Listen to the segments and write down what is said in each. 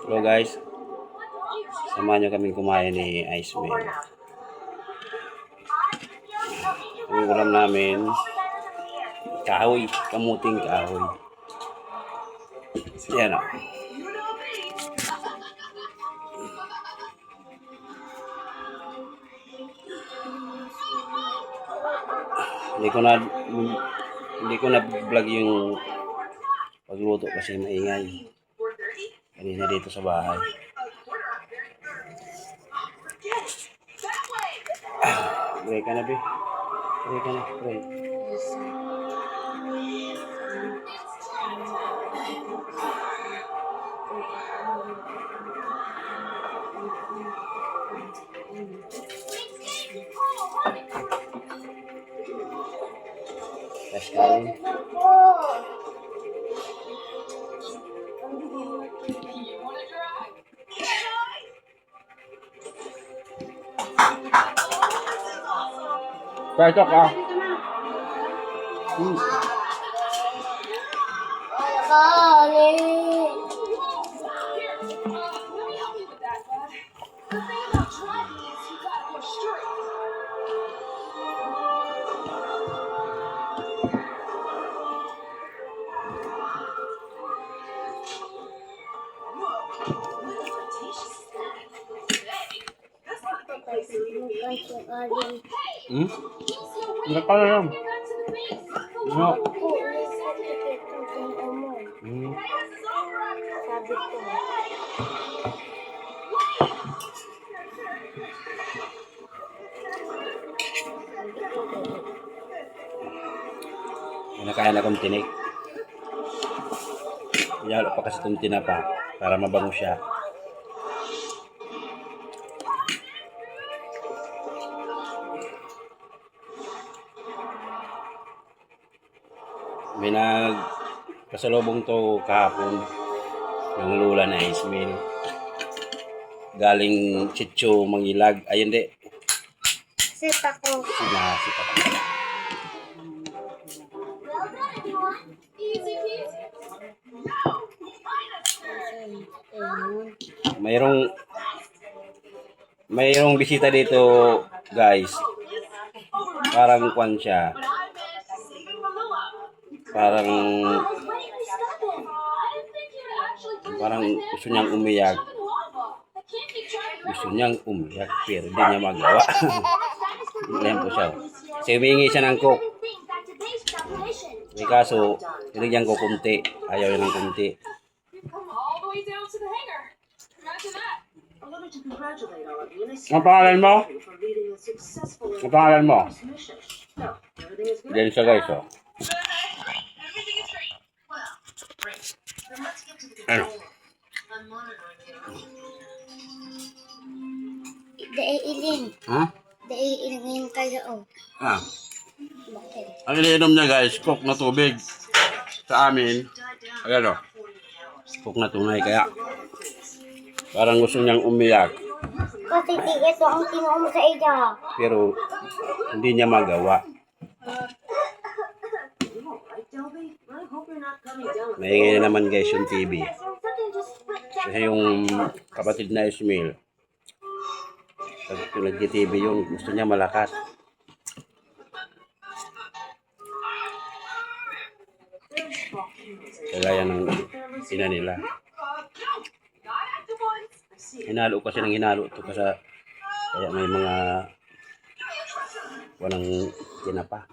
Hello guys, samahan nyo kaming kumain ni Iceman. Ang ulam namin, kahoy, kamuting kahoy. Yan o. Hindi ko na vlog yung pagluto kasi maingay. Kanina dito sa bahay. Pray ka na, be. Pray ka na, pray. Tapos kain. Cocok ah. Enggak kalau lang. No. Nakain akong tinik. Yalo pa kasi itong tinapa para mabango siya. May nagpasalubong to kahapon ng lula na Ismail. Galing Chicho Mangilag. Ayun di. Sipa ko. Sinasipa ko. Mayroong bisita dito, guys. Parang kwan siya. Parang gusto niyang umiyak. Pero hindi niya magawa. Ayan po siya. Kasi humingi siya ng coke. May kaso, binigyan ko kunti. Ayaw niya ng kunti. Ang pangalan mo? Ang pangalan mo? Diyan siya guys, oh. Ano? Daiilin. Ha? Daiilin kayo, oh. Ah. Bakit? Ang iniinom niya guys, coke na tubig. Sa amin, ayan o. Coke na tunay, kaya parang gusto niyang umiyak. Kasi ito ang tinuom sa ida. Pero hindi niya magawa. Maingay na naman guys yung TV. Kasi yung kapatid na Ismail, pag nag-TV yung gusto niya malakas. Kagaya ng ina nila. Hinalo kasi ng hinalo ito kasi kaya may mga walang tinapa.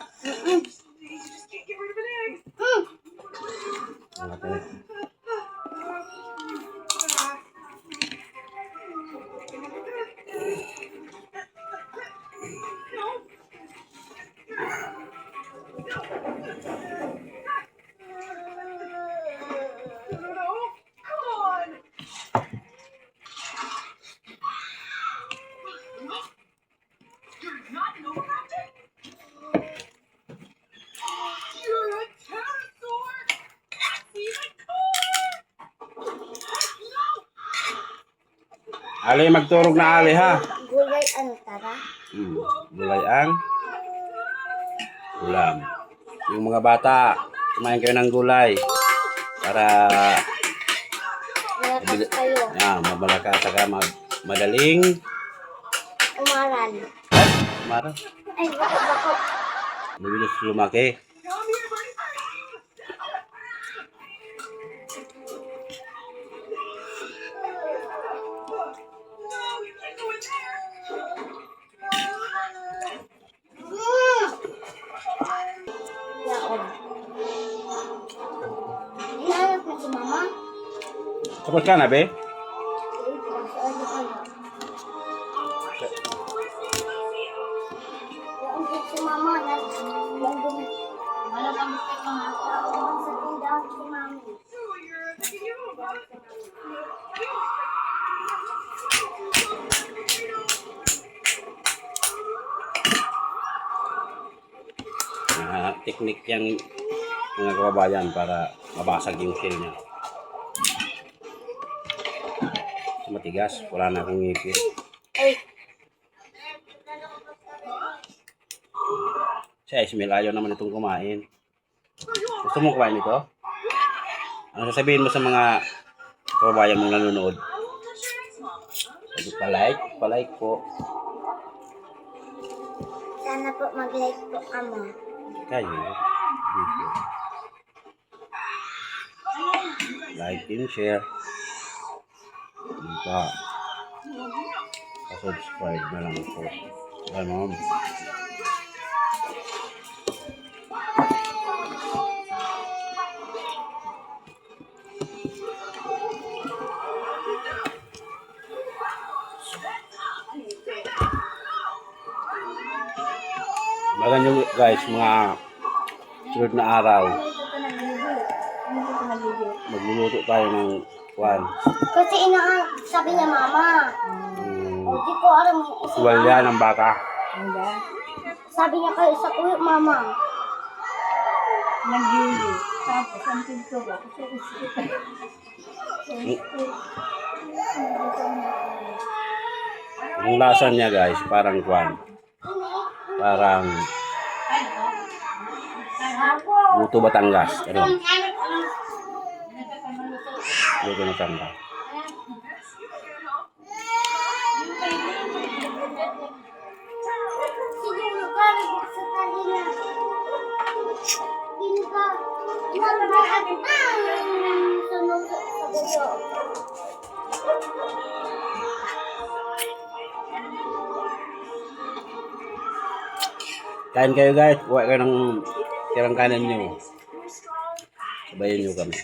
Ali, magturog na ali ha. Gulay ano tara? Gulay ang ulam. Yung mga bata, kumain kayo ng gulay para malakas kayo. Mabalaka at saka madaling Umaral. mara. Ay, bako. Mabilis lumaki. Yaon. Inaanap na si mama. Tapos ka na, be? Yaon din si mama. Nandun. Wala kang gusto mama. Yaon sa tindahan si mami. Teknik yan mga kababayan para mabasag yung shell niya. Matigas, wala na akong ngipin. Ay, Si Ismail ayaw naman itong kumain. Gusto mo kumain ito? Ano sasabihin mo sa mga kababayan mong nanonood? Pa-like po. sana po mag-like po ama. Kayo. Like and share. Pa-subscribe na lang po. Ganon. Bagan nyo guys, mga sunod na araw, magluluto tayo ng kwan. Kasi sabi niya mama. Hindi ko alam yung isa. Tuwalya ng baka. Sabi niya kayo sa kuya mama. Nagili. Tapos, ang pinto ko. Ang lasa niya guys, parang kwan. Parang Buto Batangas. Ano? Buto Batangas. Siguro ka, sa kanila. Hindi ka. Sunod sa gulo. Kain kayo guys, kuha kayo ng tirang kanan nyo. Sabayan nyo kami.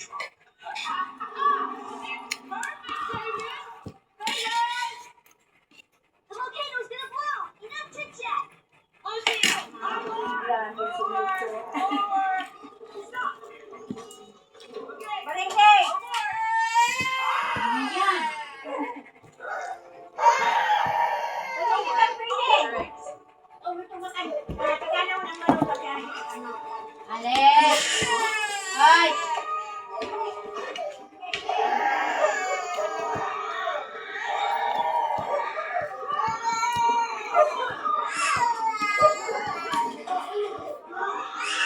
Alex! Ay!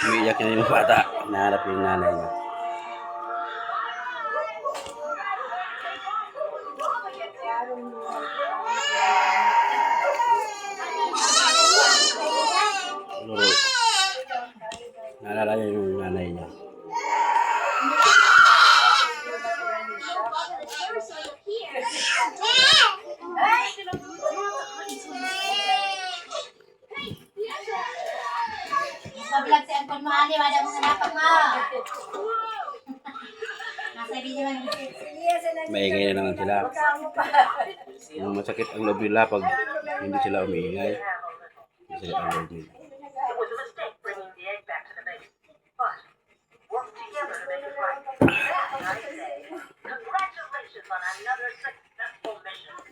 Umiiyak na yung bata. Hinahanap yung nanay niya. Luro. Naalala niya yung nanay niya. Pablag si Anton mo, Ali. Wala mo hanapang mo. Nasa video lang. Maingay na naman sila. Yung masakit ang loob nila pag hindi sila umiingay. Masakit ang loob nila. It was a mistake bringing the egg back to the base. But work together to make it right. That, I say, congratulations on another successful mission.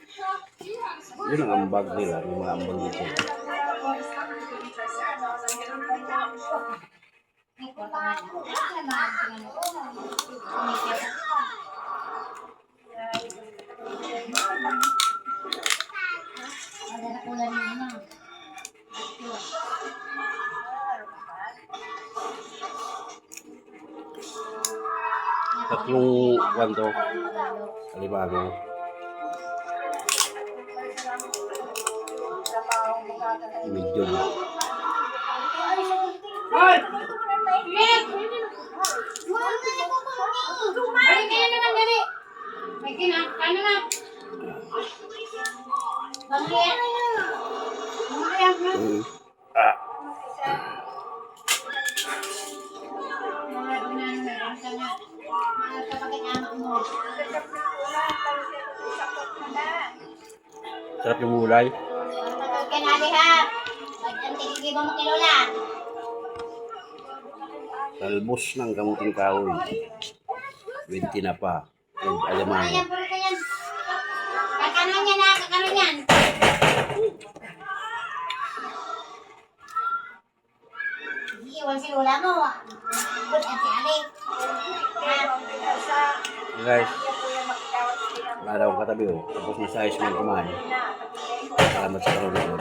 Yun ang ambag nila. Yung mga ambag dito. Ada na ulan mo na. Tatlong kwanto. Alimango. Medium. Balik kayo naman, dali. May ano na? Bangkit. Bangkit. Ah. Mga kapatid anak mo. Sarap yung gulay. Matawag ka na, Ali, ha? Ang tigigil mo kay Lola. Talbos ng kamuting kahoy. With tinapa. With alimango. Ayan, puro ka yan. Kakanan yan, ha? Kakanan yan. Iiwan si Lola mo. Good at si Ali. Guys, wala akong katabi oh. Tapos na sa ayos mo kumain. Salamat sa karoon.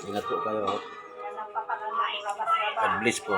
Ingat po kayo. God bless po.